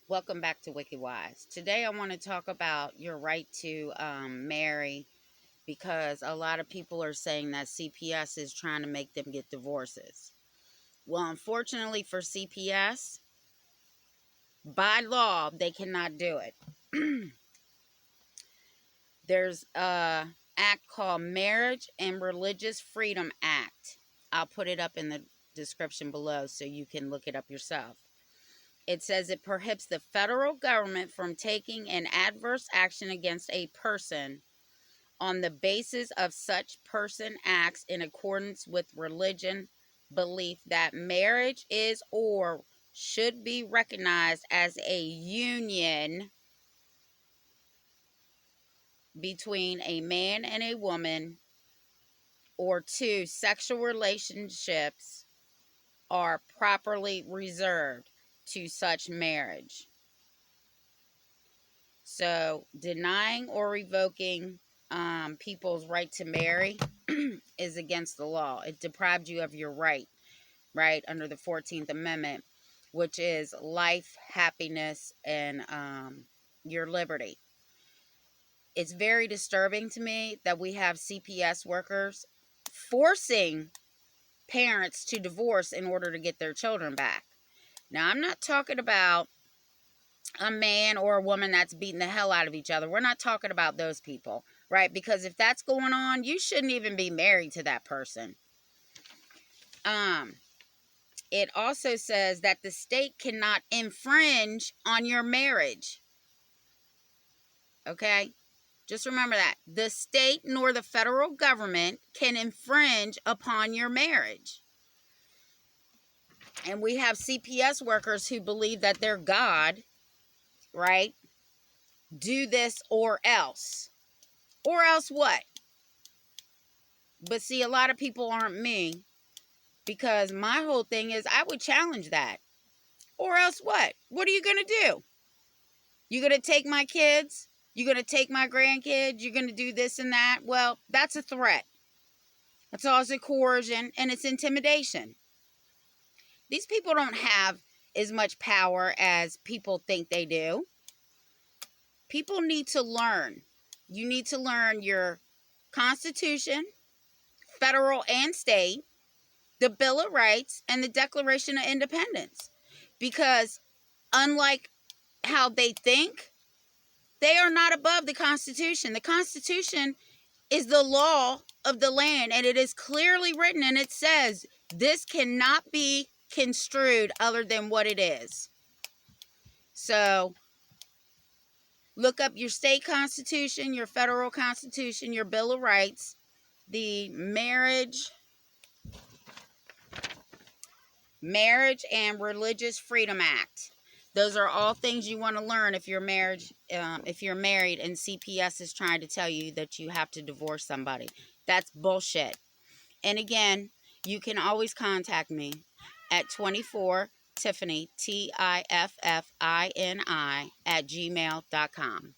Welcome back to Wicked Wise. Today I want to talk about your right to marry because a lot of people are saying that CPS is trying to make them get divorces. Well, unfortunately for CPS, by law, they cannot do it. There's a act called Marriage and Religious Freedom Act. I'll put it up in the description below so you can look it up yourself. It says it prohibits the federal government from taking an adverse action against a person on the basis of such person acts in accordance with religion belief that marriage is or should be recognized as a union between a man and a woman, or two, sexual relationships are properly reserved to such marriage. So denying or revoking people's right to marry is against the law. It deprived you of your right, under the 14th Amendment, which is life, happiness, and your liberty. It's very disturbing to me that we have CPS workers forcing parents to divorce in order to get their children back. Now, I'm not talking about a man or a woman that's beating the hell out of each other. We're not talking about those people, right? Because if that's going on, you shouldn't even be married to that person. It also says that the state cannot infringe on your marriage. Okay? Just remember that. The state nor the federal government can infringe upon your marriage. And we have CPS workers who believe that they're God, right? Do this or else. Or else what? But see, a lot of people aren't me, because my whole thing is I would challenge that. Or else what? What are you going to do? You going to take my kids? You going to take my grandkids? You're going to do this and that? Well, that's a threat. That's also coercion, and it's intimidation. These people don't have as much power as people think they do. People need to learn. You need to learn your Constitution, federal and state, the Bill of Rights, and the Declaration of Independence. Because unlike how they think, they are not above the Constitution. The Constitution is the law of the land, and it is clearly written, and it says this cannot be construed other than what it is. So look up your state constitution, your federal constitution, your Bill of Rights, the Marriage and Religious Freedom Act. Those are all things you want to learn if you're married and CPS is trying to tell you that you have to divorce somebody. That's bullshit. And again, you can always contact me at 24 Tiffany, TIFFINI, at gmail.com.